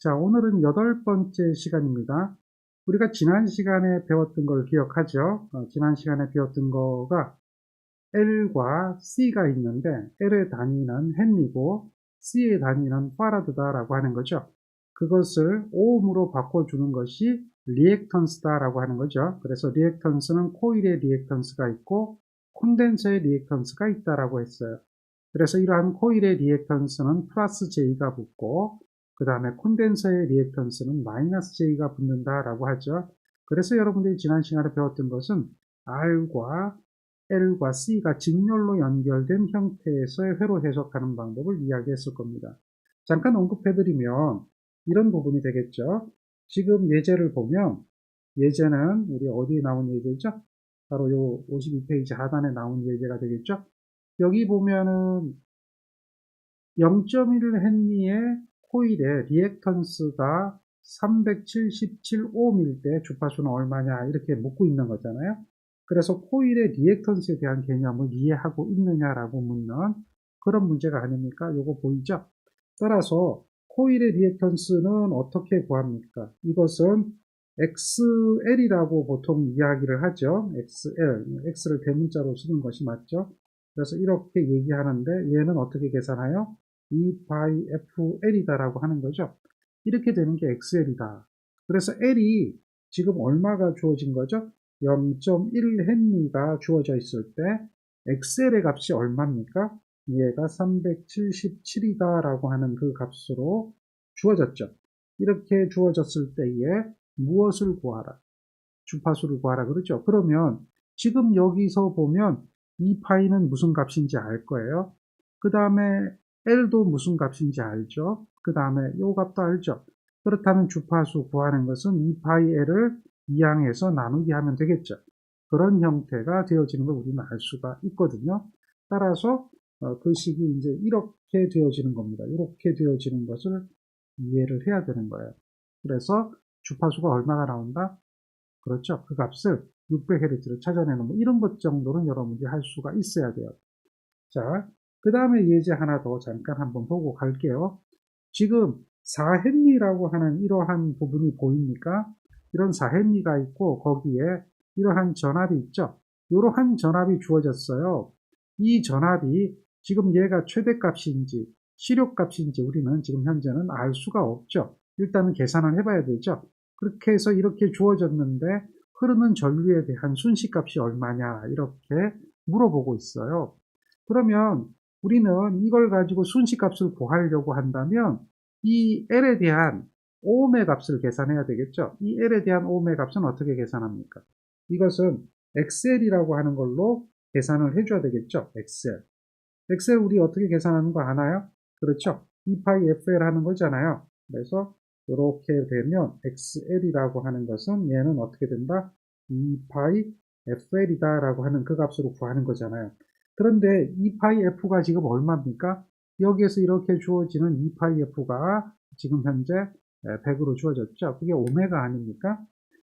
자, 오늘은 8번째 시간입니다. 우리가 지난 시간에 배웠던 걸 기억하죠? 지난 시간에 배웠던 거가 L과 C가 있는데 L의 단위는 헨리고 C의 단위는 파라드다라고 하는 거죠. 그것을 오음으로 바꿔주는 것이 리액턴스다라고 하는 거죠. 그래서 리액턴스는 코일의 리액턴스가 있고 콘덴서의 리액턴스가 있다라고 했어요. 그래서 이러한 코일의 리액턴스는 플러스 J가 붙고 그 다음에 콘덴서의 리액턴스는 마이너스 J가 붙는다라고 하죠. 그래서 여러분들이 지난 시간에 배웠던 것은 R과 L과 C가 직렬로 연결된 형태에서의 회로 해석하는 방법을 이야기했을 겁니다. 잠깐 언급해드리면 이런 부분이 되겠죠. 지금 예제를 보면 예제는 우리 어디에 나온 예제죠? 바로 요 52페이지 하단에 나온 예제가 되겠죠. 여기 보면은 0.1헨리의 코일의 리액턴스가 377옴일 때 주파수는 얼마냐 이렇게 묻고 있는 거잖아요. 그래서 코일의 리액턴스에 대한 개념을 이해하고 있느냐라고 묻는 그런 문제가 아닙니까? 요거 보이죠? 따라서 코일의 리액턴스는 어떻게 구합니까? 이것은 XL이라고 보통 이야기를 하죠. XL, X를 대문자로 쓰는 것이 맞죠? 그래서 이렇게 얘기하는데 얘는 어떻게 계산해요? 2πfL이다라고 하는 거죠. 이렇게 되는 게 XL이다. 그래서 L이 지금 얼마가 주어진 거죠? 0.1헨리가 주어져 있을 때 XL의 값이 얼마입니까? 얘가 377이다라고 하는 그 값으로 주어졌죠. 이렇게 주어졌을 때에 무엇을 구하라? 주파수를 구하라 그러죠. 그러면 지금 여기서 보면 2파이는 무슨 값인지 알 거예요. 그 다음에 L도 무슨 값인지 알죠. 그 다음에 요 값도 알죠. 그렇다면 주파수 구하는 것은 2파이 L을 이항해서 나누기 하면 되겠죠. 그런 형태가 되어지는 걸 우리는 알 수가 있거든요. 따라서 그 식이 이제 이렇게 되어지는 겁니다. 이렇게 되어지는 것을 이해를 해야 되는 거예요. 그래서 주파수가 얼마가 나온다? 그렇죠. 그 값을 600Hz를 찾아내는 뭐 이런 것 정도는 여러분들이 할 수가 있어야 돼요. 자, 그 다음에 예제 하나 더 잠깐 한번 보고 갈게요. 지금 4헨리라고 하는 이러한 부분이 보입니까? 이런 4헨리가 있고 거기에 이러한 전압이 있죠. 이러한 전압이 주어졌어요. 이 전압이 지금 얘가 최대값인지 시료값인지 우리는 지금 현재는 알 수가 없죠. 일단은 계산을 해봐야 되죠. 그렇게 해서 이렇게 주어졌는데 흐르는 전류에 대한 순시값이 얼마냐 이렇게 물어보고 있어요. 그러면 우리는 이걸 가지고 순시값을 구하려고 한다면 이 L에 대한 오음의 값을 계산해야 되겠죠. 이 L에 대한 오음의 값은 어떻게 계산합니까? 이것은 XL이라고 하는 걸로 계산을 해줘야 되겠죠. XL. XL 우리 어떻게 계산하는 거 아나요? 그렇죠. 2파이 FL 하는 거잖아요. 그래서 이렇게 되면 XL이라고 하는 것은 얘는 어떻게 된다? 2파이 FL이다 라고 하는 그 값으로 구하는 거잖아요. 그런데 2파이 F가 지금 얼마입니까? 여기에서 이렇게 주어지는 2파이 F가 지금 현재 100으로 주어졌죠. 그게 오메가 아닙니까?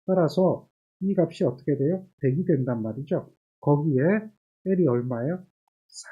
따라서 이 값이 어떻게 돼요? 100이 된단 말이죠. 거기에 L이 얼마예요?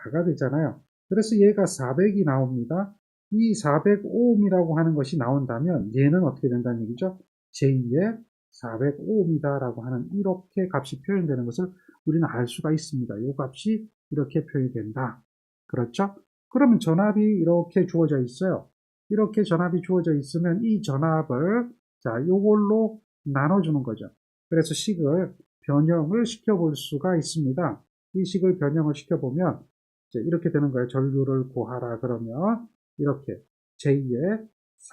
4가 되잖아요. 그래서 얘가 400이 나옵니다. 이 405옴이라고 하는 것이 나온다면 얘는 어떻게 된다는 얘기죠? 제2의 405옴이다 라고 하는 이렇게 값이 표현되는 것을 우리는 알 수가 있습니다. 이 값이 이렇게 표현이 된다. 그렇죠? 그러면 전압이 이렇게 주어져 있어요. 이렇게 전압이 주어져 있으면 이 전압을 자 요걸로 나눠주는 거죠. 그래서 식을 변형을 시켜볼 수가 있습니다. 이 식을 변형을 시켜보면 이제 이렇게 되는 거예요. 전류를 구하라 그러면 이렇게 제2의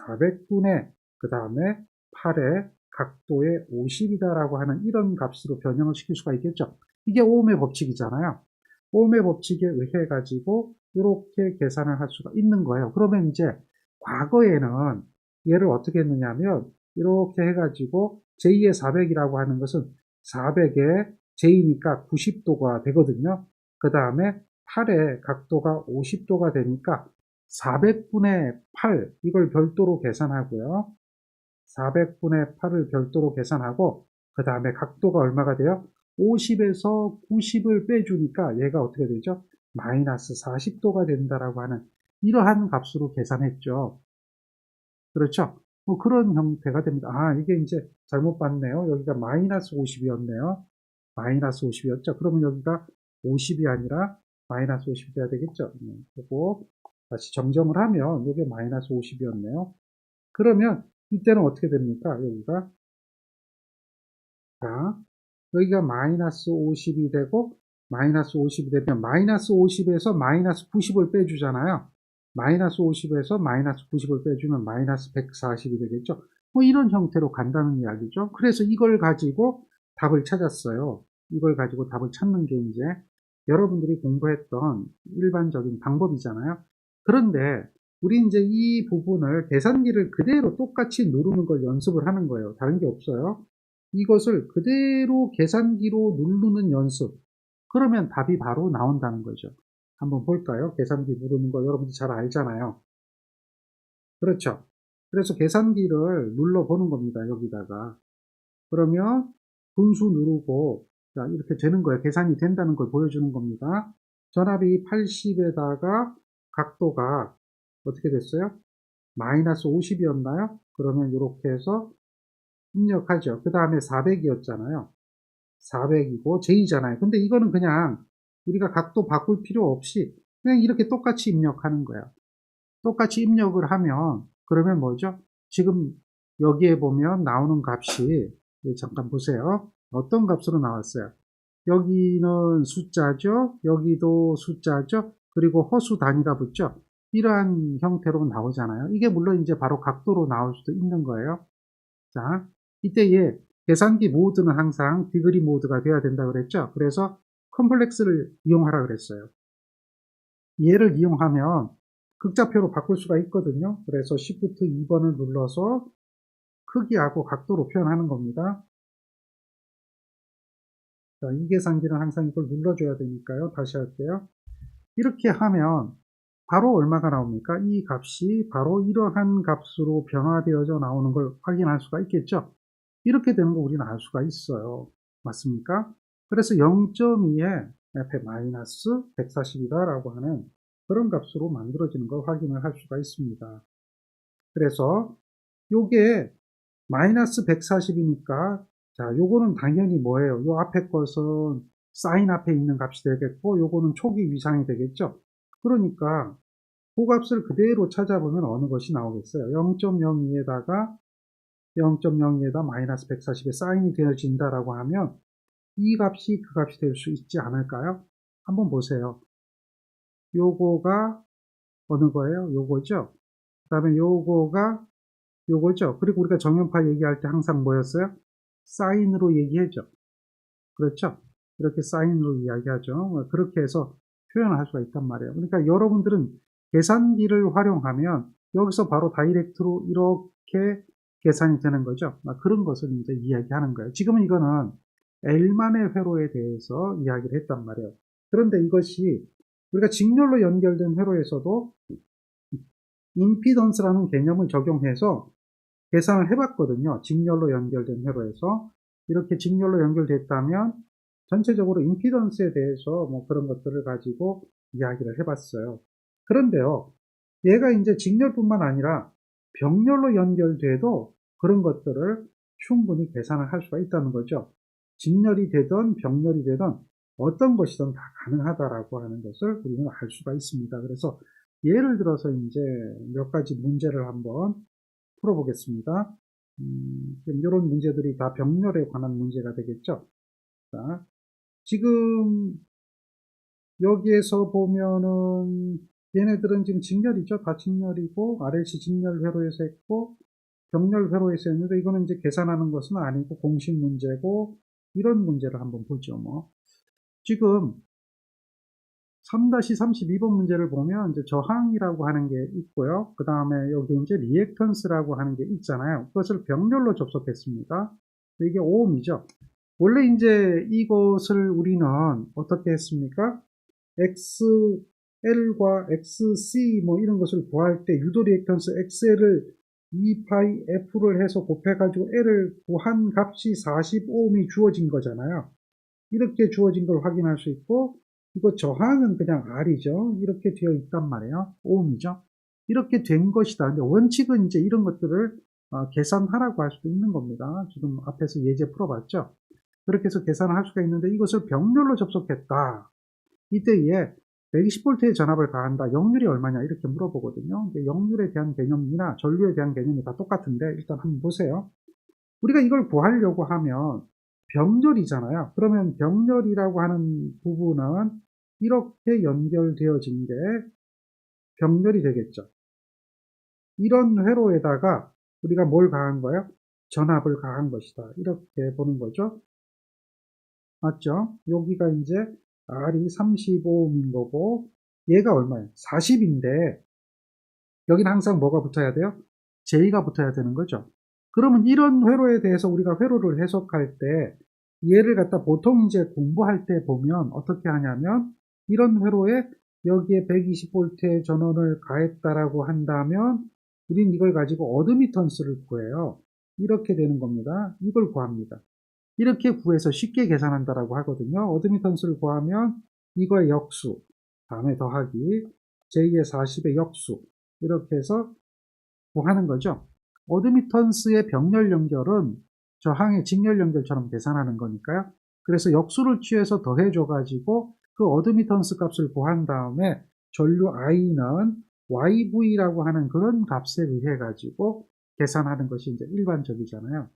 400분의 그 다음에 8의 각도의 50이다라고 하는 이런 값으로 변형을 시킬 수가 있겠죠. 이게 오음의 법칙이잖아요. 오음의 법칙에 의해 가지고 이렇게 계산을 할 수가 있는 거예요. 그러면 이제 과거에는 얘를 어떻게 했느냐 하면 이렇게 해가지고 제2의 400이라고 하는 것은 400에 J니까 90도가 되거든요. 그 다음에 8의 각도가 50도가 되니까 400분의 8 이걸 별도로 계산하고요. 400분의 8을 별도로 계산하고 그 다음에 각도가 얼마가 돼요? 50에서 90을 빼주니까 얘가 어떻게 되죠? 마이너스 40도가 된다라고 하는 이러한 값으로 계산했죠. 그렇죠? 뭐 그런 형태가 됩니다. 아, 이게 이제 잘못 봤네요. 여기가 마이너스 50이었네요. 마이너스 50이었죠. 그러면 여기가 50이 아니라 마이너스 50이 돼야 되겠죠. 그리고 다시 정정을 하면 이게 마이너스 50이었네요. 그러면 이때는 어떻게 됩니까? 여기가 자, 여기가 마이너스 50이 되고 마이너스 50이 되면 마이너스 50에서 마이너스 90을 빼주잖아요. 마이너스 50에서 마이너스 90을 빼주면 마이너스 140이 되겠죠. 뭐 이런 형태로 간다는 이야기죠. 그래서 이걸 가지고 답을 찾았어요. 이걸 가지고 답을 찾는 게 이제 여러분들이 공부했던 일반적인 방법이잖아요. 그런데 우리 이제 이 부분을 계산기를 그대로 똑같이 누르는 걸 연습을 하는 거예요. 다른 게 없어요. 이것을 그대로 계산기로 누르는 연습. 그러면 답이 바로 나온다는 거죠. 한번 볼까요? 계산기 누르는 거 여러분들 잘 알잖아요. 그렇죠? 그래서 계산기를 눌러보는 겁니다. 여기다가. 그러면 분수 누르고 자, 이렇게 되는 거예요. 계산이 된다는 걸 보여주는 겁니다. 전압이 80에다가 각도가 어떻게 됐어요? 마이너스 50이었나요? 그러면 이렇게 해서 입력하죠. 그 다음에 400이었잖아요. 400이고 J잖아요. 근데 이거는 그냥 우리가 각도 바꿀 필요 없이 그냥 이렇게 똑같이 입력하는 거야. 똑같이 입력을 하면 그러면 뭐죠? 지금 여기에 보면 나오는 값이 잠깐 보세요. 어떤 값으로 나왔어요? 여기는 숫자죠. 여기도 숫자죠. 그리고 허수 단위가 붙죠. 이러한 형태로 나오잖아요. 이게 물론 이제 바로 각도로 나올 수도 있는 거예요. 자, 이때에 계산기 모드는 항상 디그리 모드가 돼야 된다 그랬죠. 그래서 컴플렉스를 이용하라 그랬어요. 얘를 이용하면 극좌표로 바꿀 수가 있거든요. 그래서 Shift 2번을 눌러서 크기하고 각도로 표현하는 겁니다. 자, 이 계산기는 항상 이걸 눌러줘야 되니까요. 다시 할게요. 이렇게 하면 바로 얼마가 나옵니까? 이 값이 바로 이러한 값으로 변화되어져 나오는 걸 확인할 수가 있겠죠. 이렇게 되는 거 우리는 알 수가 있어요. 맞습니까? 그래서 0.2에 f-140이다라고 하는 그런 값으로 만들어지는 걸 확인을 할 수가 있습니다. 그래서 요게 마이너스 140이니까 자, 요거는 당연히 뭐예요? 요 앞에 것은 사인 앞에 있는 값이 되겠고 요거는 초기 위상이 되겠죠. 그러니까 그 값을 그대로 찾아보면 어느 것이 나오겠어요? 0.02에다가 0.02에다 마이너스 140에 사인이 되어진다라고 하면 이 값이 그 값이 될 수 있지 않을까요? 한번 보세요. 요거가 어느 거예요? 요거죠? 그 다음에 요거가 요거죠? 그리고 우리가 정연파 얘기할 때 항상 뭐였어요? 사인으로 얘기했죠. 그렇죠? 이렇게 사인으로 이야기하죠. 그렇게 해서 표현을 할 수가 있단 말이에요. 그러니까 여러분들은 계산기를 활용하면 여기서 바로 다이렉트로 이렇게 계산이 되는 거죠. 그런 것을 이제 이야기하는 거예요. 지금은 이거는 L만의 회로에 대해서 이야기를 했단 말이에요. 그런데 이것이 우리가 직렬로 연결된 회로에서도 임피던스라는 개념을 적용해서 계산을 해봤거든요. 직렬로 연결된 회로에서. 이렇게 직렬로 연결됐다면 전체적으로 임피던스에 대해서 뭐 그런 것들을 가지고 이야기를 해봤어요. 그런데요, 얘가 이제 직렬뿐만 아니라 병렬로 연결돼도 그런 것들을 충분히 계산을 할 수가 있다는 거죠. 직렬이 되든 병렬이 되든 어떤 것이든 다 가능하다라고 하는 것을 우리는 알 수가 있습니다. 그래서 예를 들어서 이제 몇 가지 문제를 한번 풀어보겠습니다. 이런 문제들이 다 병렬에 관한 문제가 되겠죠. 자, 지금 여기에서 보면은 얘네들은 지금 직렬이죠. 다 직렬이고 RLC 직렬 회로에서 했고 병렬 회로에서 했는데 이거는 이제 계산하는 것은 아니고 공식 문제고 이런 문제를 한번 보죠. 뭐 지금 3-32번 문제를 보면 이제 저항이라고 하는 게 있고요. 그 다음에 여기 이제 리액턴스라고 하는 게 있잖아요. 그것을 병렬로 접속했습니다. 이게 오음이죠. 원래 이제 이것을 우리는 어떻게 했습니까? XL과 XC 뭐 이런 것을 구할 때 유도 리액턴스 XL을 2파이 F를 해서 곱해가지고 L을 구한 값이 45ohm이 주어진 거잖아요. 이렇게 주어진 걸 확인할 수 있고 이거 저항은 그냥 R이죠. 이렇게 되어 있단 말이에요. ohm이죠. 이렇게 된 것이다. 근데 원칙은 이제 이런 것들을 계산하라고 할 수도 있는 겁니다. 지금 앞에서 예제 풀어봤죠? 그렇게 해서 계산을 할 수가 있는데 이것을 병렬로 접속했다. 이때에 120V의 전압을 가한다. 역률이 얼마냐 이렇게 물어보거든요. 역률에 대한 개념이나 전류에 대한 개념이 다 똑같은데 일단 한번 보세요. 우리가 이걸 구하려고 하면 병렬이잖아요. 그러면 병렬이라고 하는 부분은 이렇게 연결되어진 게 병렬이 되겠죠. 이런 회로에다가 우리가 뭘 가한 거예요? 전압을 가한 것이다. 이렇게 보는 거죠. 맞죠? 여기가 이제 R이 35ohm인 거고 얘가 얼마예요? 40인데 여기는 항상 뭐가 붙어야 돼요? J가 붙어야 되는 거죠. 그러면 이런 회로에 대해서 우리가 회로를 해석할 때 얘를 갖다 보통 이제 공부할 때 보면 어떻게 하냐면 이런 회로에 여기에 120V의 전원을 가했다라고 한다면 우린 이걸 가지고 어드미턴스를 구해요. 이렇게 되는 겁니다. 이걸 구합니다. 이렇게 구해서 쉽게 계산한다라고 하거든요. 어드미턴스를 구하면 이거의 역수, 다음에 더하기 J의 40의 역수 이렇게 해서 구하는 거죠. 어드미턴스의 병렬 연결은 저항의 직렬 연결처럼 계산하는 거니까요. 그래서 역수를 취해서 더해줘가지고 그 어드미턴스 값을 구한 다음에 전류 I는 YV라고 하는 그런 값에 의해 가지고 계산하는 것이 이제 일반적이잖아요.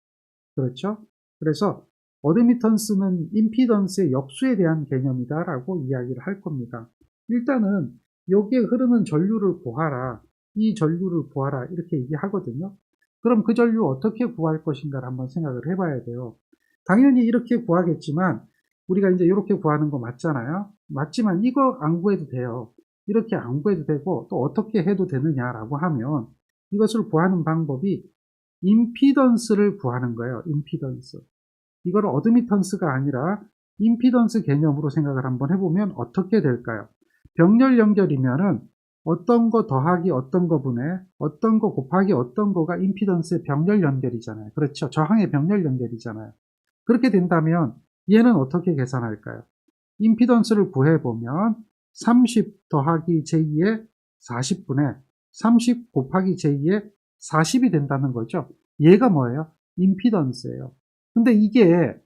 그렇죠? 그래서 어드미턴스는 임피던스의 역수에 대한 개념이다라고 이야기를 할 겁니다. 일단은 여기에 흐르는 전류를 구하라, 이 전류를 구하라 이렇게 얘기하거든요. 그럼 그 전류 어떻게 구할 것인가를 한번 생각을 해봐야 돼요. 당연히 이렇게 구하겠지만 우리가 이제 이렇게 구하는 거 맞잖아요. 맞지만 이거 안 구해도 돼요. 이렇게 안 구해도 되고 또 어떻게 해도 되느냐라고 하면 이것을 구하는 방법이 임피던스를 구하는 거예요. 임피던스. 이걸 어드미턴스가 아니라 임피던스 개념으로 생각을 한번 해보면 어떻게 될까요? 병렬 연결이면은 어떤 거 더하기 어떤 거 분해, 어떤 거 곱하기 어떤 거가 임피던스의 병렬 연결이잖아요. 그렇죠? 저항의 병렬 연결이잖아요. 그렇게 된다면 얘는 어떻게 계산할까요? 임피던스를 구해보면 30 더하기 j2의 40분의 30 곱하기 j2의 40이 된다는 거죠. 얘가 뭐예요? 임피던스예요. 근데 이게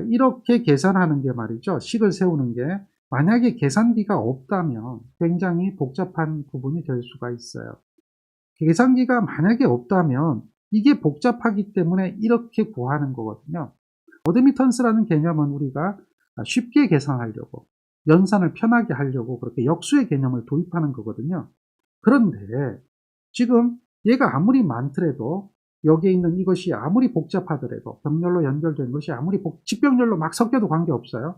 이렇게 계산하는 게 말이죠. 식을 세우는 게 만약에 계산기가 없다면 굉장히 복잡한 부분이 될 수가 있어요. 계산기가 만약에 없다면 이게 복잡하기 때문에 이렇게 구하는 거거든요. 어드미턴스라는 개념은 우리가 쉽게 계산하려고 연산을 편하게 하려고 그렇게 역수의 개념을 도입하는 거거든요. 그런데 지금 얘가 아무리 많더라도 여기에 있는 이것이 아무리 복잡하더라도 병렬로 연결된 것이 아무리 직병렬로 막 섞여도 관계없어요.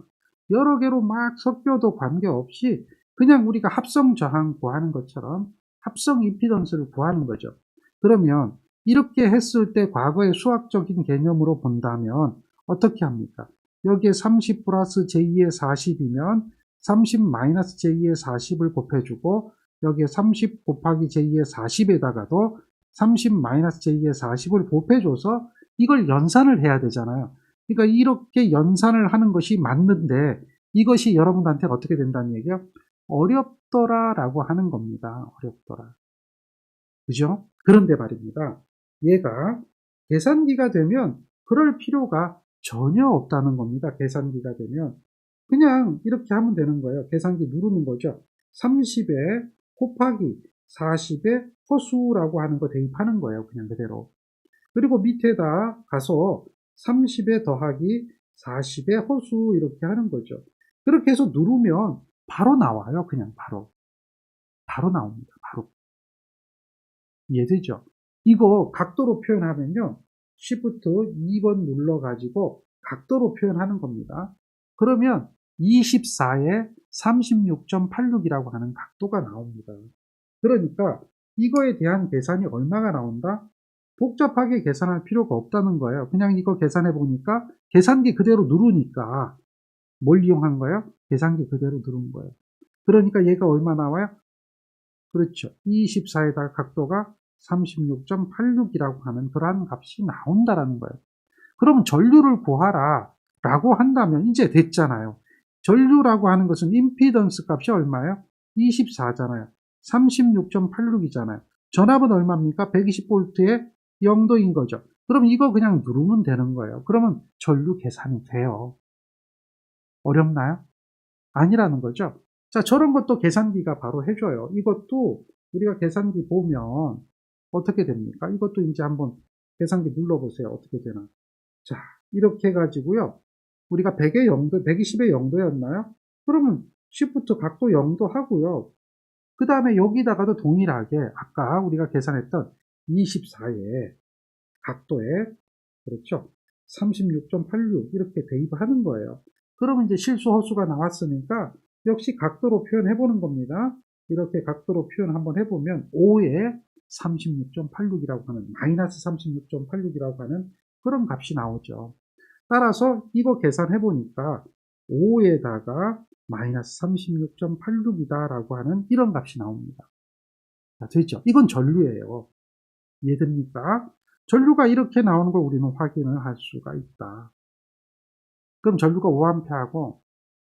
여러 개로 막 섞여도 관계없이 그냥 우리가 합성 저항 구하는 것처럼 합성 임피던스를 구하는 거죠. 그러면 이렇게 했을 때 과거의 수학적인 개념으로 본다면 어떻게 합니까? 여기에 30 플러스 j2의 40이면 30 마이너스 j2의 40을 곱해주고 여기에 30 곱하기 j2의 40에다가도 30 마이너스 j2의 40을 곱해줘서 이걸 연산을 해야 되잖아요. 그러니까 이렇게 연산을 하는 것이 맞는데 이것이 여러분한테 어떻게 된다는 얘기요? 어렵더라라고 하는 겁니다. 어렵더라. 그죠? 그런데 말입니다. 얘가 계산기가 되면 그럴 필요가 전혀 없다는 겁니다. 계산기가 되면 그냥 이렇게 하면 되는 거예요. 계산기 누르는 거죠. 30에 곱하기 40에 허수라고 하는 거 대입하는 거예요. 그냥 그대로. 그리고 밑에다 가서 30에 더하기 40에 허수 이렇게 하는 거죠. 그렇게 해서 누르면 바로 나와요. 그냥 바로. 바로 나옵니다. 바로. 이해되죠? 이거 각도로 표현하면요. Shift 2번 눌러가지고 각도로 표현하는 겁니다. 그러면 24에 36.86이라고 하는 각도가 나옵니다. 그러니까 이거에 대한 계산이 얼마가 나온다? 복잡하게 계산할 필요가 없다는 거예요. 그냥 이거 계산해 보니까 계산기 그대로 누르니까 뭘 이용한 거예요? 계산기 그대로 누른 거예요. 그러니까 얘가 얼마 나와요? 그렇죠. 24에다가 각도가 36.86이라고 하는 그러한 값이 나온다라는 거예요. 그럼 전류를 구하라 라고 한다면 이제 됐잖아요. 전류라고 하는 것은 임피던스 값이 얼마예요? 24잖아요. 36.86이잖아요. 전압은 얼마입니까? 120V에 0도인 거죠. 그럼 이거 그냥 누르면 되는 거예요. 그러면 전류 계산이 돼요. 어렵나요? 아니라는 거죠. 자, 저런 것도 계산기가 바로 해줘요. 이것도 우리가 계산기 보면 어떻게 됩니까? 이것도 이제 한번 계산기 눌러보세요. 어떻게 되나. 자, 이렇게 해가지고요. 우리가 100의 0도, 120의 0도였나요? 그러면 Shift 각도 0도 하고요. 그 다음에 여기다가도 동일하게 아까 우리가 계산했던 24의 각도에, 그렇죠? 36.86 이렇게 대입하는 거예요. 그러면 이제 실수 허수가 나왔으니까 역시 각도로 표현해 보는 겁니다. 이렇게 각도로 표현 한번 해보면 5에 36.86이라고 하는, 마이너스 36.86이라고 하는 그런 값이 나오죠. 따라서 이거 계산해 보니까 5에다가 마이너스 36.86이다 라고 하는 이런 값이 나옵니다. 자, 됐죠? 이건 전류예요. 이해됩니까? 전류가 이렇게 나오는 걸 우리는 확인을 할 수가 있다. 그럼 전류가 5A하고,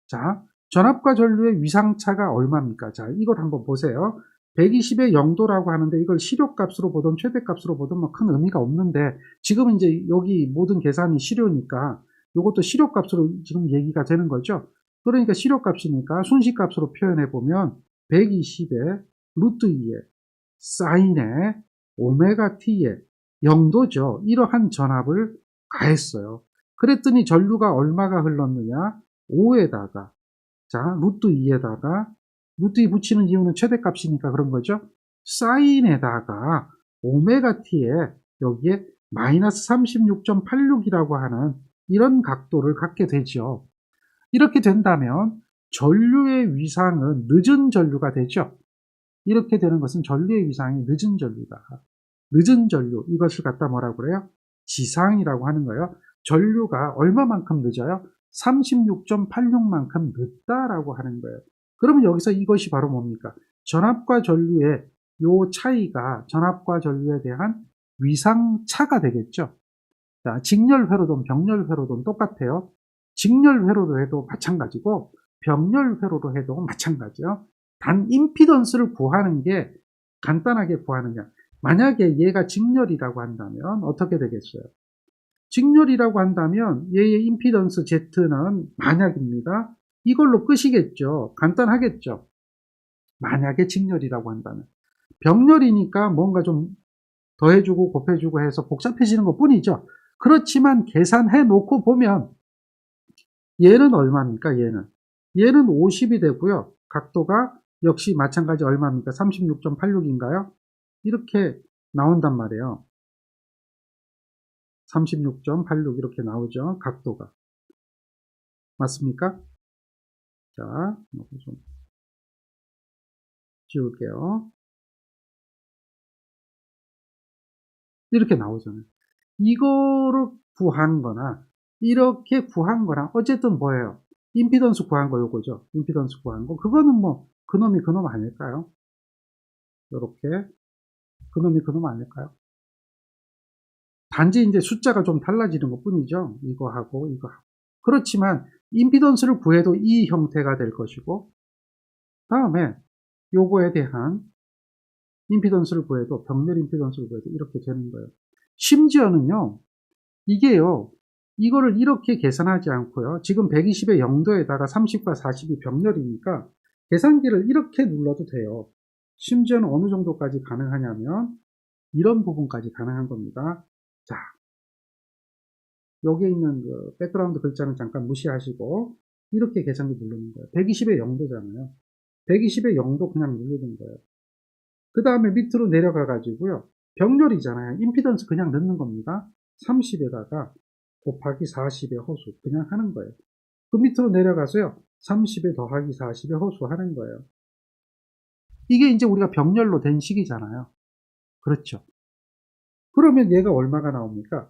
자, 전압과 전류의 위상차가 얼마입니까? 자, 이걸 한번 보세요. 120의 0도라고 하는데 이걸 시료값으로 보든 최대값으로 보든 뭐 큰 의미가 없는데, 지금 이제 여기 모든 계산이 시료니까 이것도 시료값으로 지금 얘기가 되는 거죠. 그러니까 시료값이니까 순식값으로 표현해 보면 120의 루트 2에 사인의 오메가 t의 0도죠. 이러한 전압을 가했어요. 그랬더니 전류가 얼마가 흘렀느냐? 5에다가, 자, 루트 2에다가, 루트 2 붙이는 이유는 최대값이니까 그런 거죠. 사인에다가 오메가 t에 여기에 마이너스 36.86이라고 하는 이런 각도를 갖게 되죠. 이렇게 된다면 전류의 위상은 늦은 전류가 되죠. 이렇게 되는 것은 전류의 위상이 늦은 전류다. 늦은 전류, 이것을 갖다 뭐라고 그래요? 지상이라고 하는 거예요. 전류가 얼마만큼 늦어요? 36.86만큼 늦다라고 하는 거예요. 그러면 여기서 이것이 바로 뭡니까? 전압과 전류의 요 차이가 전압과 전류에 대한 위상차가 되겠죠. 자, 직렬회로든 병렬회로든 똑같아요. 직렬회로로 해도 마찬가지고 병렬회로로 해도 마찬가지요. 단 임피던스를 구하는 게 간단하게 구하느냐. 만약에 얘가 직렬이라고 한다면 어떻게 되겠어요? 직렬이라고 한다면 얘의 임피던스 Z는 만약입니다. 이걸로 끝이겠죠. 간단하겠죠. 만약에 직렬이라고 한다면. 병렬이니까 뭔가 좀 더해주고 곱해주고 해서 복잡해지는 것 뿐이죠. 그렇지만 계산해 놓고 보면 얘는 얼마입니까? 얘는 50이 되고요. 각도가 역시 마찬가지 얼마입니까? 36.86인가요? 이렇게 나온단 말이에요. 36.86 이렇게 나오죠. 각도가. 맞습니까? 자, 이거 좀 지울게요. 이렇게 나오잖아요. 이거를 구한 거나 이렇게 구한 거랑 어쨌든 뭐예요? 임피던스 구한 거 요거죠. 임피던스 구한 거. 그거는 뭐 그놈이 그놈 아닐까요? 요렇게 그놈이 그놈 아닐까요? 단지 이제 숫자가 좀 달라지는 것 뿐이죠. 이거하고 이거하고. 그렇지만 임피던스를 구해도 이 형태가 될 것이고, 다음에 요거에 대한 임피던스를 구해도, 병렬 임피던스를 구해도 이렇게 되는 거예요. 심지어는요, 이게요, 이거를 이렇게 계산하지 않고요. 지금 120의 0도에다가 30과 40이 병렬이니까 계산기를 이렇게 눌러도 돼요. 심지어는 어느 정도까지 가능하냐면 이런 부분까지 가능한 겁니다. 자, 여기에 있는 그 백그라운드 글자는 잠깐 무시하시고 이렇게 계산기 누르는 거예요. 120의 0도잖아요. 120의 0도 그냥 누르는 거예요. 그 다음에 밑으로 내려가 가지고요. 병렬이잖아요. 임피던스 그냥 넣는 겁니다. 30에다가 곱하기 40의 허수 그냥 하는 거예요. 그 밑으로 내려가서요. 30에 더하기 40의 허수 하는 거예요. 이게 이제 우리가 병렬로 된 식이잖아요. 그렇죠. 그러면 얘가 얼마가 나옵니까?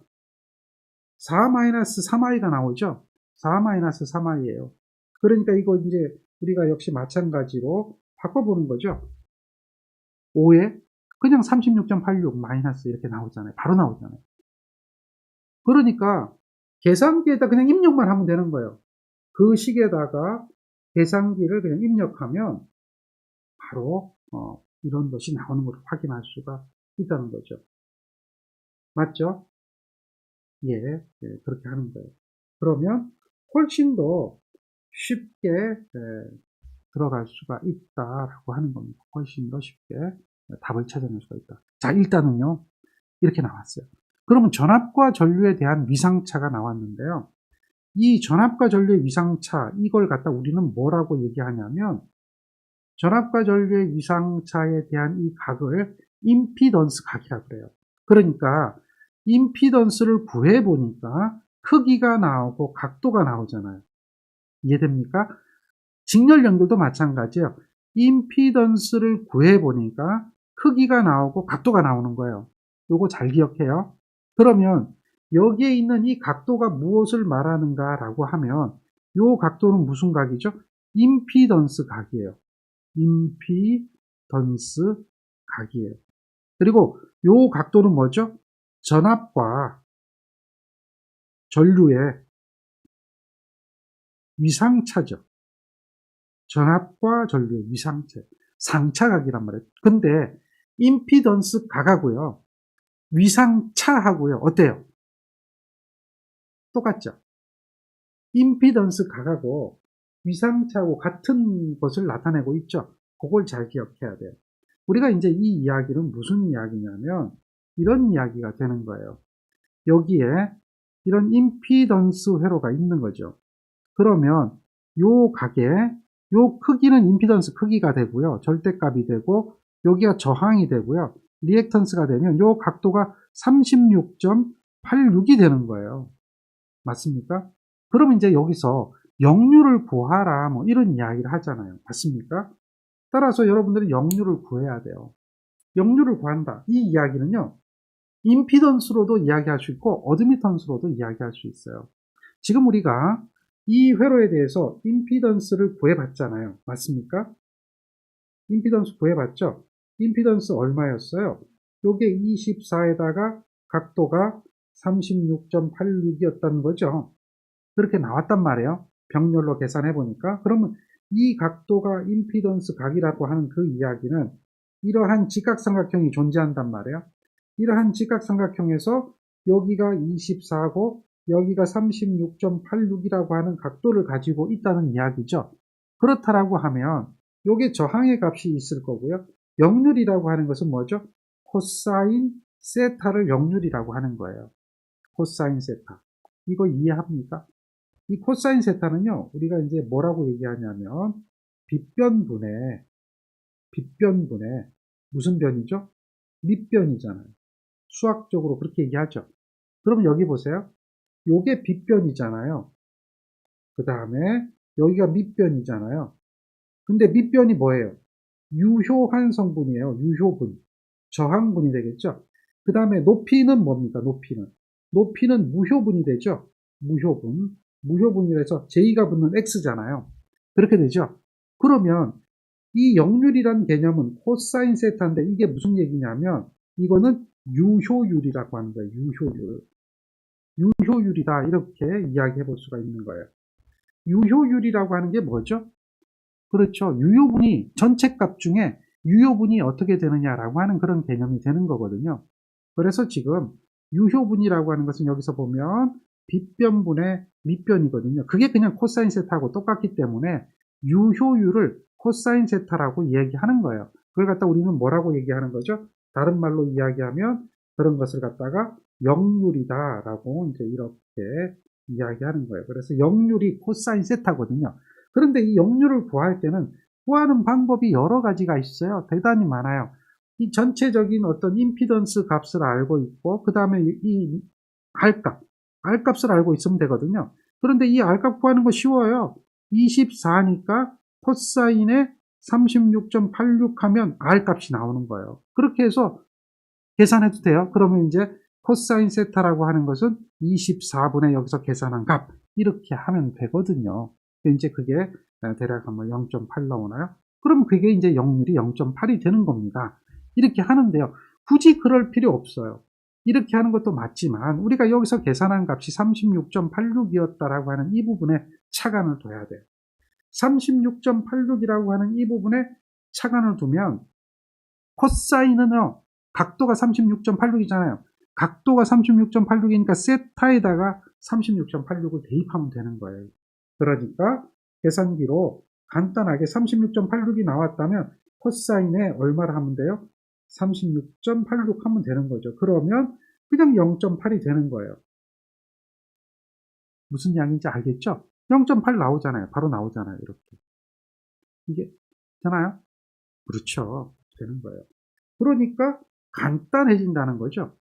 4-3i가 나오죠. 4-3i예요. 그러니까 이거 이제 우리가 역시 마찬가지로 바꿔보는 거죠. 5에 그냥 36.86 마이너스 이렇게 나오잖아요. 바로 나오잖아요. 그러니까 계산기에다 그냥 입력만 하면 되는 거예요. 그 식에다가 계산기를 그냥 입력하면 바로 이런 것이 나오는 것을 확인할 수가 있다는 거죠. 맞죠? 예, 예, 그렇게 하는 거예요. 그러면 훨씬 더 쉽게 들어갈 수가 있다라고 하는 겁니다. 훨씬 더 쉽게 답을 찾아낼 수가 있다. 자, 일단은요, 이렇게 나왔어요. 그러면 전압과 전류에 대한 위상차가 나왔는데요. 이 전압과 전류의 위상차, 이걸 갖다 우리는 뭐라고 얘기하냐면, 전압과 전류의 위상차에 대한 이 각을 임피던스 각이라고 그래요. 그러니까 임피던스를 구해보니까 크기가 나오고 각도가 나오잖아요. 이해됩니까? 직렬 연결도 마찬가지예요. 임피던스를 구해보니까 크기가 나오고 각도가 나오는 거예요. 요거 잘 기억해요. 그러면 여기에 있는 이 각도가 무엇을 말하는가라고 하면 요 각도는 무슨 각이죠? 임피던스 각이에요. 임피던스 각이에요. 그리고 요 각도는 뭐죠? 전압과 전류의 위상차죠. 전압과 전류의 위상차, 상차각이란 말이에요. 근데 임피던스 각하고요, 위상차하고요, 어때요? 똑같죠? 임피던스 각하고 위상차하고 같은 것을 나타내고 있죠. 그걸 잘 기억해야 돼요. 우리가 이제 이 이야기는 무슨 이야기냐면 이런 이야기가 되는 거예요. 여기에 이런 임피던스 회로가 있는 거죠. 그러면 요 각에 요 크기는 임피던스 크기가 되고요. 절대값이 되고 여기가 저항이 되고요. 리액턴스가 되면 요 각도가 36.86이 되는 거예요. 맞습니까? 그러면 이제 여기서 역류를 구하라 뭐 이런 이야기를 하잖아요. 맞습니까? 따라서 여러분들이 역류를 구해야 돼요. 역류를 구한다. 이 이야기는요. 임피던스로도 이야기할 수 있고 어드미턴스로도 이야기할 수 있어요. 지금 우리가 이 회로에 대해서 임피던스를 구해봤잖아요. 맞습니까? 임피던스 구해봤죠? 임피던스 얼마였어요? 요게 24에다가 각도가 36.86이었던 거죠. 그렇게 나왔단 말이에요. 병렬로 계산해 보니까. 그러면 이 각도가 임피던스 각이라고 하는 그 이야기는 이러한 직각삼각형이 존재한단 말이에요. 이러한 직각삼각형에서 여기가 24고 여기가 36.86이라고 하는 각도를 가지고 있다는 이야기죠. 그렇다라고 하면 요게 저항의 값이 있을 거고요. 역률이라고 하는 것은 뭐죠? 코사인 세타를 역률이라고 하는 거예요. 코사인 세타. 이거 이해합니까? 이 코사인 세타는요, 우리가 이제 뭐라고 얘기하냐면, 빗변분의, 무슨 변이죠? 밑변이잖아요. 수학적으로 그렇게 얘기하죠. 그럼 여기 보세요. 요게 빗변이잖아요. 그 다음에 여기가 밑변이잖아요. 근데 밑변이 뭐예요? 유효한 성분이에요. 유효분. 저항분이 되겠죠? 그 다음에 높이는 뭡니까? 높이는 무효분이 되죠? 무효분. 무효분이라서 J가 붙는 X잖아요. 그렇게 되죠? 그러면 이 역률이라는 개념은 코사인 세타인데 이게 무슨 얘기냐면 이거는 유효율이라고 하는 거예요. 유효율. 유효율이다. 이렇게 이야기해 볼 수가 있는 거예요. 유효율이라고 하는 게 뭐죠? 그렇죠. 유효분이 전체 값 중에 유효분이 어떻게 되느냐라고 하는 그런 개념이 되는 거거든요. 그래서 지금 유효분이라고 하는 것은 여기서 보면 빗변분의 밑변이거든요. 그게 그냥 코사인 세타하고 똑같기 때문에 유효율을 코사인 세타라고 이야기하는 거예요. 그걸 갖다 우리는 뭐라고 얘기하는 거죠? 다른 말로 이야기하면 그런 것을 갖다가 역률이다라고 이제 이렇게 이야기하는 거예요. 그래서 역률이 코사인 세타거든요. 그런데 이 역률을 구할 때는 구하는 방법이 여러 가지가 있어요. 대단히 많아요. 이 전체적인 어떤 임피던스 값을 알고 있고 그 다음에 이 R값을 알고 있으면 되거든요. 그런데 이 R값 구하는 거 쉬워요. 24니까 코사인에 36.86 하면 R값이 나오는 거예요. 그렇게 해서 계산해도 돼요. 그러면 이제 코사인 세타라고 하는 것은 24분의 여기서 계산한 값 이렇게 하면 되거든요. 이제 그게 대략 한번 0.8 나오나요? 그럼 그게 이제 역률이 0.8이 되는 겁니다. 이렇게 하는데요. 굳이 그럴 필요 없어요. 이렇게 하는 것도 맞지만 우리가 여기서 계산한 값이 36.86이었다라고 하는 이 부분에 차간을 둬야 돼요. 36.86이라고 하는 이 부분에 차간을 두면 코사인은요. 각도가 36.86이잖아요. 각도가 36.86이니까 세타에다가 36.86을 대입하면 되는 거예요. 그러니까 계산기로 간단하게 36.86이 나왔다면 코사인에 얼마를 하면 돼요? 36.86 하면 되는 거죠. 그러면 그냥 0.8이 되는 거예요. 무슨 양인지 알겠죠? 0.8 나오잖아요. 바로 나오잖아요. 이렇게. 이게 되나요? 그렇죠. 되는 거예요. 그러니까 간단해진다는 거죠.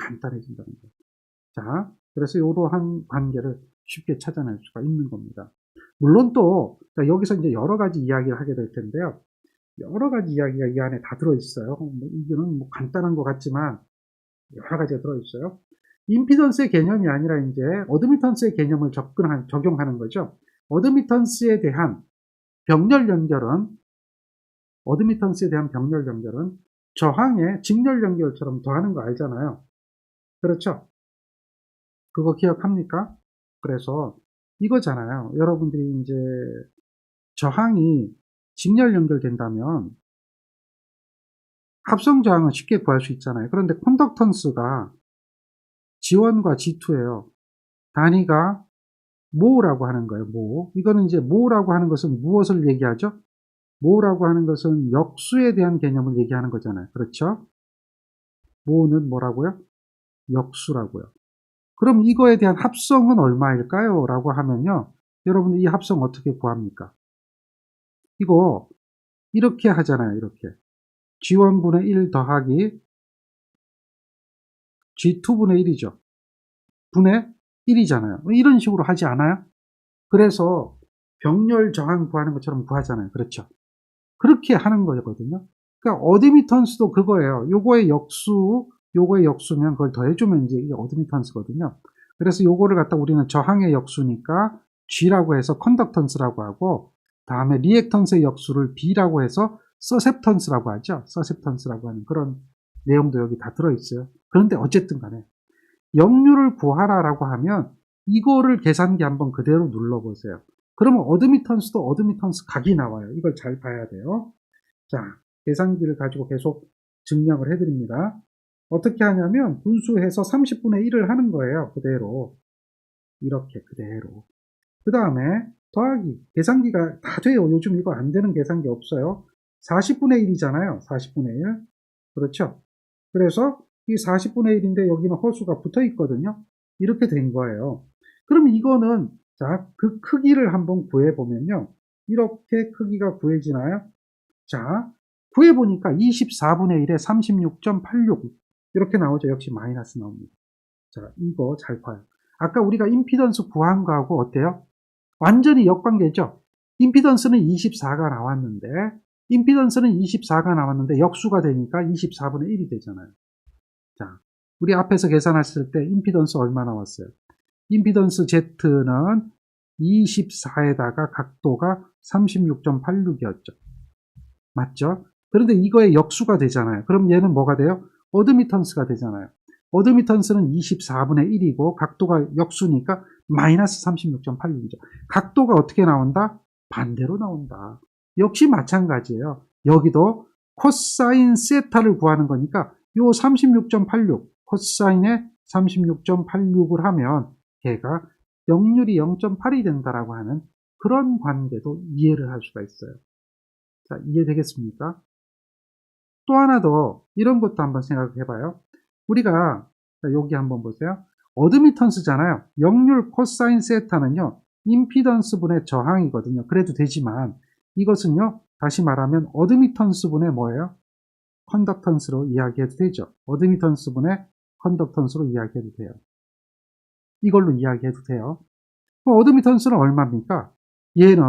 간단해진다는 거예요. 자, 그래서 이러한 관계를 쉽게 찾아낼 수가 있는 겁니다. 물론 또 여기서 이제 여러 가지 이야기를 하게 될 텐데요. 여러 가지 이야기가 이 안에 다 들어있어요. 이거는 뭐 간단한 것 같지만 여러 가지가 들어있어요. 임피던스의 개념이 아니라 이제 어드미턴스의 개념을 적용하는 거죠. 어드미턴스에 대한 병렬 연결은 저항의 직렬 연결처럼 더하는 거 알잖아요. 그렇죠? 그거 기억합니까? 그래서 이거잖아요. 여러분들이 이제 저항이 직렬 연결된다면 합성 저항은 쉽게 구할 수 있잖아요. 그런데 컨덕턴스가 G1과 G2예요. 단위가 모라고 하는 거예요. 모. 이거는 이제 모라고 하는 것은 무엇을 얘기하죠? 모라고 하는 것은 역수에 대한 개념을 얘기하는 거잖아요. 그렇죠? 모는 뭐라고요? 역수라고요. 그럼 이거에 대한 합성은 얼마일까요? 라고 하면요. 여러분들 이 합성 어떻게 구합니까? 이거 이렇게 하잖아요. 이렇게. G1분의 1 더하기 G2분의 1이죠. 분의 1이잖아요. 이런 식으로 하지 않아요? 그래서 병렬 저항 구하는 것처럼 구하잖아요. 그렇죠? 그렇게 하는 거거든요. 그러니까 어드미턴스도 그거예요. 요거의 역수면 그걸 더해주면 이제 이게 어드미턴스거든요. 그래서 요거를 갖다 우리는 저항의 역수니까 G라고 해서 컨덕턴스라고 하고, 다음에 리액턴스의 역수를 B라고 해서 서셉턴스라고 하죠. 서셉턴스라고 하는 그런 내용도 여기 다 들어있어요. 그런데 어쨌든 간에 역류를 구하라라고 하면 이거를 계산기 한번 그대로 눌러보세요. 그러면 어드미턴스도 어드미턴스 각이 나와요. 이걸 잘 봐야 돼요. 자, 계산기를 가지고 계속 증명을 해드립니다. 어떻게 하냐면 분수해서 30분의 1을 하는 거예요. 그대로. 이렇게 그대로. 그 다음에 더하기. 계산기가 다 돼요. 요즘 이거 안 되는 계산기 없어요. 40분의 1이잖아요. 40분의 1. 그렇죠? 그래서 이 40분의 1인데 여기는 허수가 붙어 있거든요. 이렇게 된 거예요. 그럼 이거는 자, 그 크기를 한번 구해보면요. 이렇게 크기가 구해지나요? 자, 구해보니까 24분의 1에 36.86 이렇게 나오죠. 역시 마이너스 나옵니다. 자, 이거 잘 봐요. 아까 우리가 임피던스 구한 거하고 어때요? 완전히 역관계죠. 임피던스는 24가 나왔는데 역수가 되니까 24분의 1이 되잖아요. 자, 우리 앞에서 계산했을 때 임피던스 얼마 나왔어요? 임피던스 Z는 24에다가 각도가 36.86이었죠. 맞죠? 그런데 이거의 역수가 되잖아요. 그럼 얘는 뭐가 돼요? 어드미턴스가 되잖아요. 어드미턴스는 24분의 1이고 각도가 역수니까 마이너스 36.86이죠. 각도가 어떻게 나온다? 반대로 나온다. 역시 마찬가지예요. 여기도 코사인 세타를 구하는 거니까 요 36.86, 코사인에 36.86을 하면 걔가 역률이 0.8이 된다라고 하는 그런 관계도 이해를 할 수가 있어요. 자, 이해되겠습니까? 또 하나 더 이런 것도 한번 생각해 봐요. 우리가 여기 한번 보세요. 어드미턴스잖아요. 역률 코사인 세타는요. 임피던스분의 저항이거든요. 그래도 되지만 이것은요. 다시 말하면 어드미턴스분의 뭐예요? 컨덕턴스로 이야기해도 되죠. 어드미턴스분의 컨덕턴스로 이야기해도 돼요. 이걸로 이야기해도 돼요. 어드미턴스는 얼마입니까? 얘는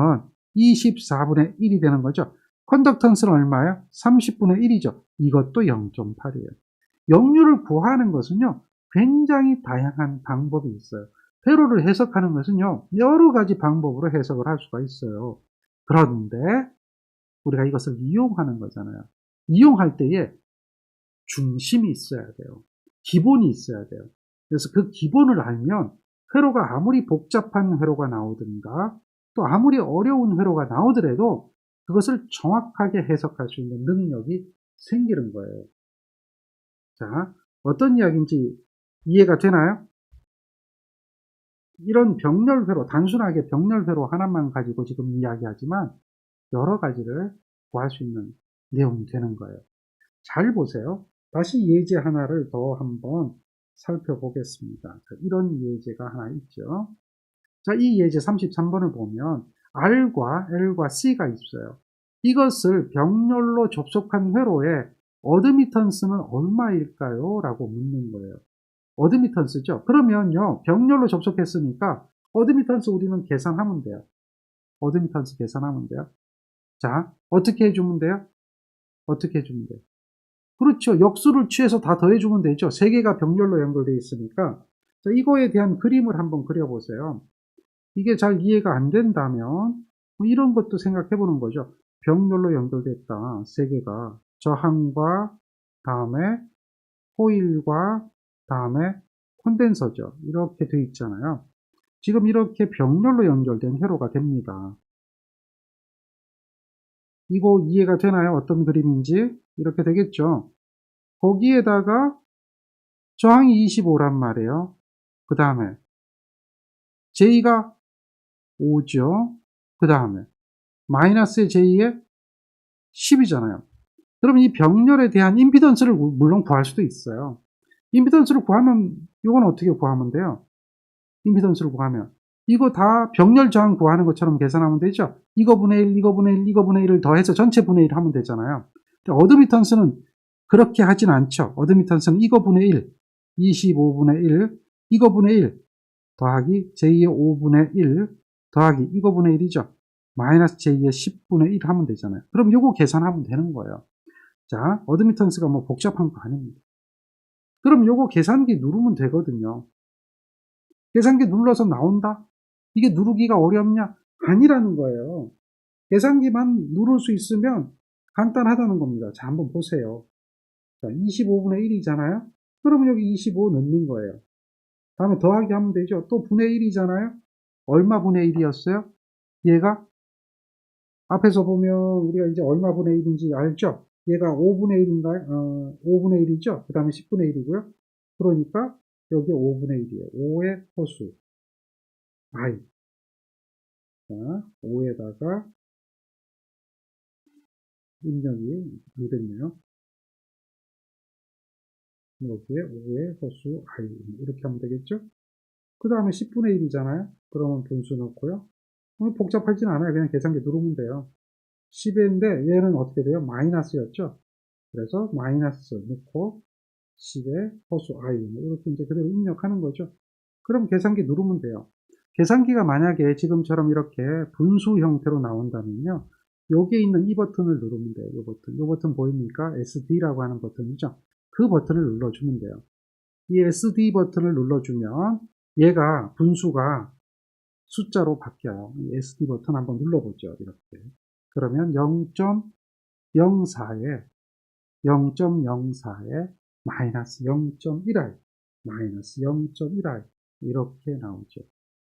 24분의 1이 되는 거죠. 컨덕턴스는 얼마예요? 30분의 1이죠. 이것도 0.8이에요. 역률을 구하는 것은요. 굉장히 다양한 방법이 있어요. 회로를 해석하는 것은요. 여러 가지 방법으로 해석을 할 수가 있어요. 그런데 우리가 이것을 이용하는 거잖아요. 이용할 때에 중심이 있어야 돼요. 기본이 있어야 돼요. 그래서 그 기본을 알면 회로가 아무리 복잡한 회로가 나오든가 또 아무리 어려운 회로가 나오더라도 그것을 정확하게 해석할 수 있는 능력이 생기는 거예요. 자, 어떤 이야기인지 이해가 되나요? 이런 병렬회로, 단순하게 병렬회로 하나만 가지고 지금 이야기하지만 여러 가지를 구할 수 있는 내용이 되는 거예요. 잘 보세요. 다시 예제 하나를 더 한번 살펴보겠습니다. 자, 이런 예제가 하나 있죠. 자, 이 예제 33번을 보면 R과 L과 C가 있어요. 이것을 병렬로 접속한 회로의 어드미턴스는 얼마일까요? 라고 묻는 거예요. 어드미턴스죠. 그러면요, 병렬로 접속했으니까 어드미턴스 우리는 계산하면 돼요. 어드미턴스 계산하면 돼요. 자, 어떻게 해주면 돼요? 어떻게 해주면 돼요? 그렇죠. 역수를 취해서 다 더해주면 되죠. 세 개가 병렬로 연결되어 있으니까. 자, 이거에 대한 그림을 한번 그려보세요. 이게 잘 이해가 안 된다면 뭐 이런 것도 생각해 보는 거죠. 병렬로 연결됐다. 세 개가 저항과 다음에 코일과 다음에 콘덴서죠. 이렇게 돼 있잖아요. 지금 이렇게 병렬로 연결된 회로가 됩니다. 이거 이해가 되나요? 어떤 그림인지? 이렇게 되겠죠. 거기에다가 저항이 25란 말이에요. 그 다음에 J가 5죠. 그 다음에 마이너스의 J에 10이잖아요. 그럼 이 병렬에 대한 임피던스를 물론 구할 수도 있어요. 임피던스를 구하면 이건 어떻게 구하면 돼요? 임피던스를 구하면 이거 다 병렬 저항 구하는 것처럼 계산하면 되죠. 이거분의 1, 이거분의 1, 이거분의 1을 더해서 전체 분의 1 하면 되잖아요. 어드미턴스는 그렇게 하진 않죠. 어드미턴스는 이거분의 1, 25분의 1, 이거분의 1 더하기 J의 5분의 1 더하기 이거분의 1이죠. 마이너스 J의 10분의 1 하면 되잖아요. 그럼 이거 계산하면 되는 거예요. 자, 어드미턴스가 뭐 복잡한 거 아닙니다. 그럼 요거 계산기 누르면 되거든요. 계산기 눌러서 나온다? 이게 누르기가 어렵냐? 아니라는 거예요. 계산기만 누를 수 있으면 간단하다는 겁니다. 자, 한번 보세요. 자, 25분의 1이잖아요? 그러면 여기 25 넣는 거예요. 다음에 더하기 하면 되죠. 또 분의 1이잖아요? 얼마 분의 1이었어요? 얘가 앞에서 보면 우리가 이제 얼마 분의 1인지 알죠? 얘가 5분의 1인가요? 5분의 1이죠? 그 다음에 10분의 1이고요. 그러니까 여기 5분의 1이에요. 5의 허수. i. 자, 5에다가 입력이 안 됐네요. 여기에 5의 허수 i. 이렇게 하면 되겠죠? 그 다음에 10분의 1이잖아요? 그러면 분수 넣고요. 복잡하진 않아요. 그냥 계산기 누르면 돼요. 10인데 얘는 어떻게 돼요? 마이너스였죠? 그래서 마이너스 넣고 10의 허수 i 이렇게 이제 그대로 입력하는 거죠. 그럼 계산기 누르면 돼요. 계산기가 만약에 지금처럼 이렇게 분수 형태로 나온다면요. 여기에 있는 이 버튼을 누르면 돼요. 이 버튼. 이 버튼 보입니까? SD라고 하는 버튼이죠. 그 버튼을 눌러주면 돼요. 이 SD 버튼을 눌러주면 얘가 분수가 숫자로 바뀌어요. 이 SD 버튼 한번 눌러보죠. 이렇게. 그러면 0.04에 0.04에 마이너스 0.1i 마이너스 0.1i 이렇게 나오죠.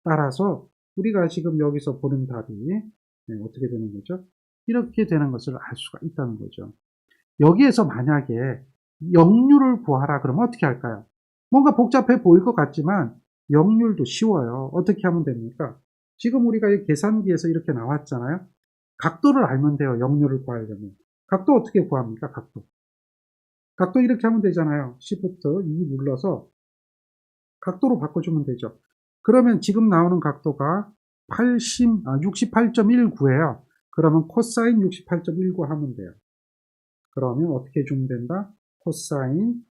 따라서 우리가 지금 여기서 보는 답이 어떻게 되는 거죠? 이렇게 되는 것을 알 수가 있다는 거죠. 여기에서 만약에 역률을 구하라 그러면 어떻게 할까요? 뭔가 복잡해 보일 것 같지만 역률도 쉬워요. 어떻게 하면 됩니까? 지금 우리가 이 계산기에서 이렇게 나왔잖아요. 각도를 알면 돼요. 역률을 구하려면. 각도 어떻게 구합니까? 각도 이렇게 하면 되잖아요. Shift 2 눌러서 각도로 바꿔주면 되죠. 그러면 지금 나오는 각도가 68.19예요. 그러면 코사인 68.19 하면 돼요. 그러면 어떻게 해주면 된다? 코사인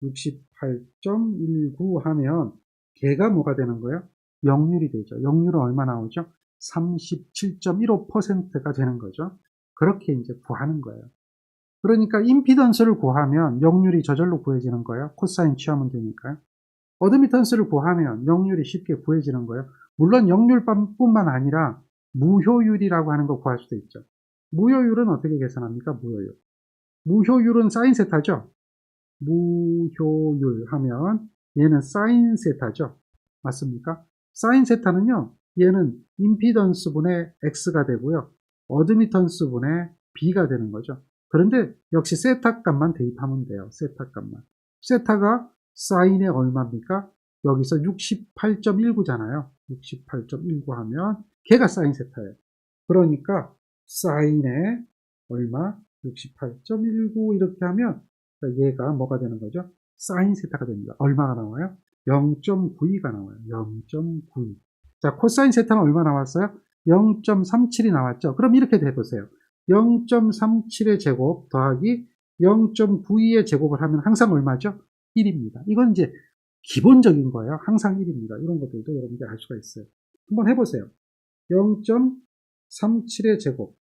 68.19 하면 걔가 뭐가 되는 거예요? 역률이 되죠. 역률은 얼마 나오죠? 37.15%가 되는 거죠. 그렇게 이제 구하는 거예요. 그러니까 임피던스를 구하면 역률이 저절로 구해지는 거예요. 코사인 취하면 되니까요. 어드미턴스를 구하면 역률이 쉽게 구해지는 거예요. 물론 역률뿐만 아니라 무효율이라고 하는 거 구할 수도 있죠. 무효율은 어떻게 계산합니까? 무효율은 사인 세타죠. 무효율 하면 얘는 사인 세타죠. 맞습니까? 사인 세타는요. 얘는 임피던스 분의 x가 되고요. 어드미턴스 분의 b가 되는 거죠. 그런데 역시 세타 값만 대입하면 돼요. 세타 값만. 세타가 사인에 얼마입니까? 여기서 68.19잖아요. 68.19 하면 걔가 사인 세타예요. 그러니까 사인에 얼마? 68.19 이렇게 하면 얘가 뭐가 되는 거죠? 사인 세타가 됩니다. 얼마가 나와요? 0.92가 나와요. 0.92. 자, 코사인 세타는 얼마 나왔어요? 0.37이 나왔죠. 그럼 이렇게 돼보세요. 0.37의 제곱 더하기 0.92의 제곱을 하면 항상 얼마죠? 1입니다. 이건 이제 기본적인 거예요. 항상 1입니다. 이런 것들도 여러분들 알 수가 있어요. 한번 해보세요. 0.37의 제곱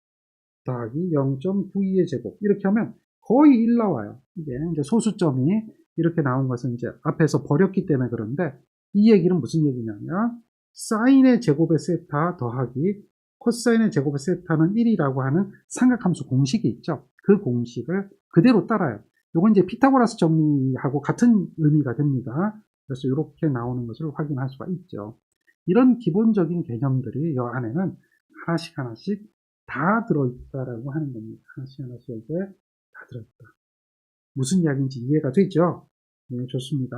더하기 0.92의 제곱 이렇게 하면 거의 1 나와요. 이게 이제 소수점이 이렇게 나온 것은 이제 앞에서 버렸기 때문에 그런데 이 얘기는 무슨 얘기냐면 사인의 제곱의 세타 더하기 코사인의 제곱의 세타는 1이라고 하는 삼각함수 공식이 있죠. 그 공식을 그대로 따라요. 이건 이제 피타고라스 정리하고 같은 의미가 됩니다. 그래서 이렇게 나오는 것을 확인할 수가 있죠. 이런 기본적인 개념들이 이 안에는 하나씩 하나씩 다 들어있다라고 하는 겁니다. 하나씩 하나씩 여기에 다 들어있다. 무슨 이야기인지 이해가 되죠? 네, 좋습니다.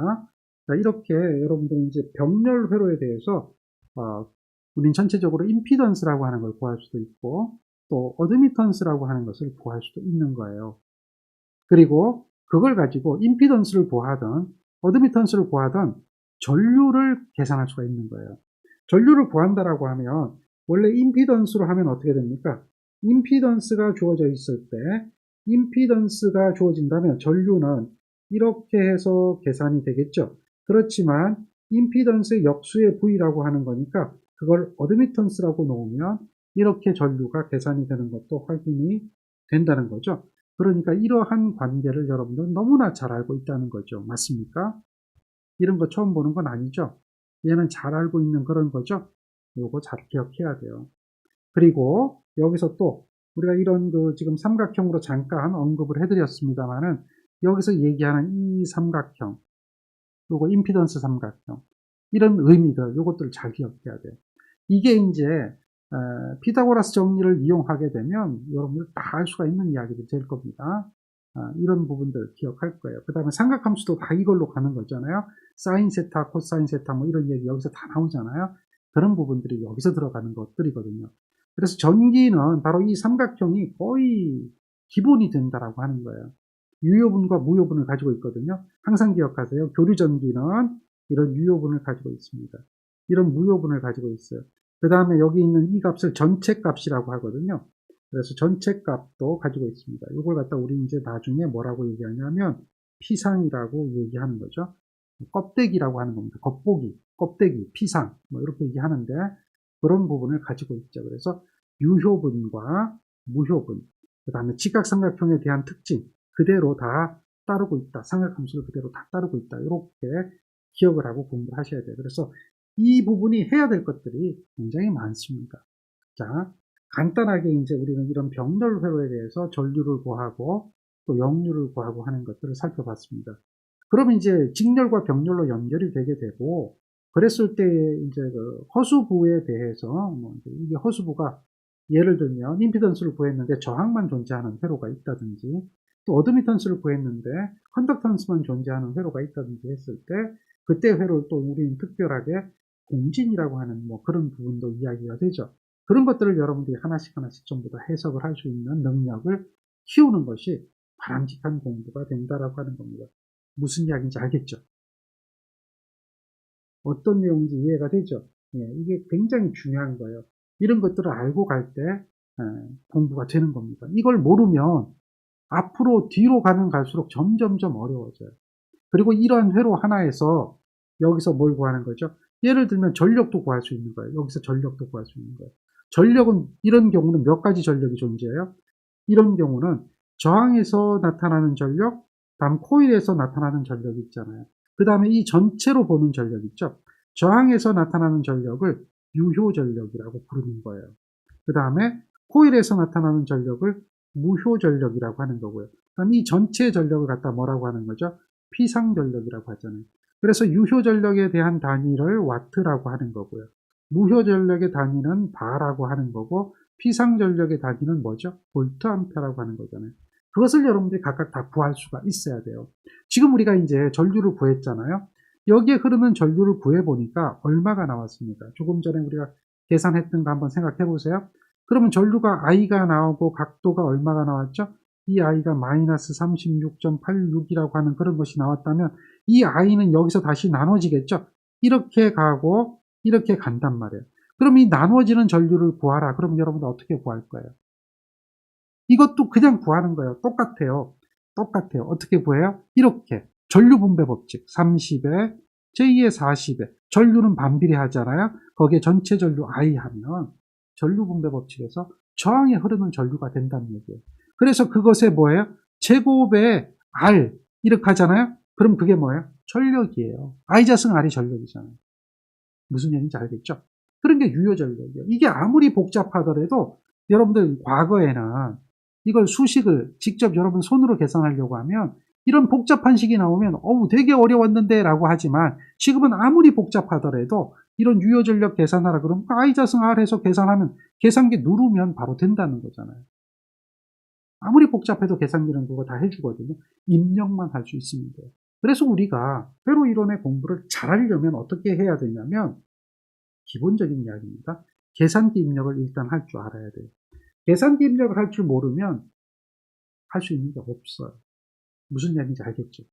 자, 이렇게 여러분들이 이제 병렬 회로에 대해서 우린 전체적으로 임피던스라고 하는 걸 구할 수도 있고 또 어드미턴스라고 하는 것을 구할 수도 있는 거예요. 그리고 그걸 가지고 임피던스를 구하든 어드미턴스를 구하든 전류를 계산할 수가 있는 거예요. 전류를 구한다라고 하면 원래 임피던스로 하면 어떻게 됩니까? 임피던스가 주어져 있을 때 임피던스가 주어진다면 전류는 이렇게 해서 계산이 되겠죠. 그렇지만 임피던스의 역수의 V라고 하는 거니까 그걸 어드미턴스라고 놓으면 이렇게 전류가 계산이 되는 것도 확인이 된다는 거죠. 그러니까 이러한 관계를 여러분들은 너무나 잘 알고 있다는 거죠. 맞습니까? 이런 거 처음 보는 건 아니죠. 얘는 잘 알고 있는 그런 거죠. 요거 잘 기억해야 돼요. 그리고 여기서 또 우리가 이런 그 지금 삼각형으로 잠깐 언급을 해드렸습니다만은 여기서 얘기하는 이 삼각형, 요거 임피던스 삼각형, 이런 의미들, 요것들을 잘 기억해야 돼요. 이게 이제 피타고라스 정리를 이용하게 되면 여러분들 다 알 수가 있는 이야기들이 될 겁니다. 이런 부분들 기억할 거예요. 그 다음에 삼각함수도 다 이걸로 가는 거잖아요. 사인 세타, 코사인 세타 뭐 이런 얘기 여기서 다 나오잖아요. 그런 부분들이 여기서 들어가는 것들이거든요. 그래서 전기는 바로 이 삼각형이 거의 기본이 된다라고 하는 거예요. 유효분과 무효분을 가지고 있거든요. 항상 기억하세요. 교류전기는 이런 유효분을 가지고 있습니다. 이런 무효분을 가지고 있어요. 그 다음에 여기 있는 이 값을 전체 값이라고 하거든요. 그래서 전체 값도 가지고 있습니다. 이걸 갖다 우리 이제 나중에 뭐라고 얘기하냐면 피상이라고 얘기하는 거죠. 껍데기라고 하는 겁니다. 겉보기, 껍데기, 피상 뭐 이렇게 얘기하는데 그런 부분을 가지고 있죠. 그래서 유효분과 무효분, 그 다음에 직각삼각형에 대한 특징 그대로 다 따르고 있다. 삼각함수를 그대로 다 따르고 있다. 이렇게 기억을 하고 공부를 하셔야 돼요. 그래서 이 부분이 해야 될 것들이 굉장히 많습니다. 자, 간단하게 이제 우리는 이런 병렬 회로에 대해서 전류를 구하고 또 역류를 구하고 하는 것들을 살펴봤습니다. 그럼 이제 직렬과 병렬로 연결이 되게 되고 그랬을 때 이제 그 허수부에 대해서 뭐 이게 허수부가 예를 들면 임피던스를 구했는데 저항만 존재하는 회로가 있다든지 또 어드미턴스를 구했는데 컨덕턴스만 존재하는 회로가 있다든지 했을 때 그때 회로를 또 우리는 특별하게 공진이라고 하는 뭐 그런 부분도 이야기가 되죠. 그런 것들을 여러분들이 하나씩 하나씩 전부 다 해석을 할 수 있는 능력을 키우는 것이 바람직한 공부가 된다라고 하는 겁니다. 무슨 이야기인지 알겠죠? 어떤 내용인지 이해가 되죠? 예, 이게 굉장히 중요한 거예요. 이런 것들을 알고 갈 때 공부가 되는 겁니다. 이걸 모르면 앞으로 뒤로 가면 갈수록 점점점 어려워져요. 그리고 이러한 회로 하나에서 여기서 뭘 구하는 거죠? 예를 들면 전력도 구할 수 있는 거예요. 여기서 전력도 구할 수 있는 거예요. 전력은 이런 경우는 몇 가지 전력이 존재해요? 이런 경우는 저항에서 나타나는 전력, 다음 코일에서 나타나는 전력이 있잖아요. 그 다음에 이 전체로 보는 전력 있죠. 저항에서 나타나는 전력을 유효 전력이라고 부르는 거예요. 그 다음에 코일에서 나타나는 전력을 무효 전력이라고 하는 거고요. 그럼 이 전체 전력을 갖다 뭐라고 하는 거죠? 피상 전력이라고 하잖아요. 그래서 유효 전력에 대한 단위를 와트라고 하는 거고요. 무효 전력의 단위는 바라고 하는 거고 피상 전력의 단위는 뭐죠? 볼트 암페라고 하는 거잖아요. 그것을 여러분들이 각각 다 구할 수가 있어야 돼요. 지금 우리가 이제 전류를 구했잖아요. 여기에 흐르는 전류를 구해보니까 얼마가 나왔습니까? 조금 전에 우리가 계산했던 거 한번 생각해 보세요. 그러면 전류가 I가 나오고 각도가 얼마가 나왔죠? 이 I가 마이너스 36.86이라고 하는 그런 것이 나왔다면 이 I는 여기서 다시 나눠지겠죠? 이렇게 가고 이렇게 간단 말이에요. 그럼 이 나눠지는 전류를 구하라. 그럼 여러분들 어떻게 구할 거예요? 이것도 그냥 구하는 거예요. 똑같아요. 똑같아요. 어떻게 구해요? 이렇게 전류 분배 법칙 30에 j 의 40에 전류는 반비례 하잖아요. 거기에 전체 전류 I 하면 전류 분배 법칙에서 저항에 흐르는 전류가 된다는 얘기예요. 그래서 그것에 뭐예요? 제곱에 R 이렇게 하잖아요. 그럼 그게 뭐예요? 전력이에요. I-R이 전력이잖아요. 무슨 얘기인지 알겠죠? 그런 게 유효전력이에요. 이게 아무리 복잡하더라도 여러분들 과거에는 이걸 수식을 직접 여러분 손으로 계산하려고 하면 이런 복잡한 식이 나오면 어우 되게 어려웠는데 라고 하지만 지금은 아무리 복잡하더라도 이런 유효전력 계산하라 그러면 I-R 해서 계산하면 계산기 누르면 바로 된다는 거잖아요. 아무리 복잡해도 계산기는 그거 다 해주거든요. 입력만 할 수 있으면 돼요. 그래서 우리가 회로 이론의 공부를 잘하려면 어떻게 해야 되냐면 기본적인 이야기입니다. 계산기 입력을 일단 할 줄 알아야 돼요. 계산기 입력을 할 줄 모르면 할 수 있는 게 없어요. 무슨 얘기인지 알겠죠?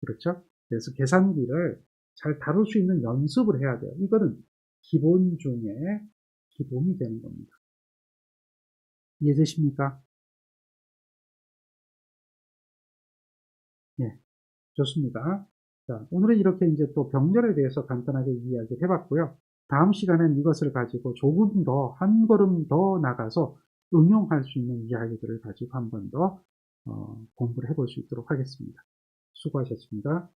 그렇죠? 그래서 계산기를 잘 다룰 수 있는 연습을 해야 돼요. 이거는 기본 중에 기본이 되는 겁니다. 이해되십니까? 네, 좋습니다. 자, 오늘은 이렇게 이제 또 병렬에 대해서 간단하게 이야기를 해봤고요. 다음 시간엔 이것을 가지고 조금 더, 한 걸음 더 나가서 응용할 수 있는 이야기들을 가지고 한 번 더 공부를 해볼 수 있도록 하겠습니다. 수고하셨습니다.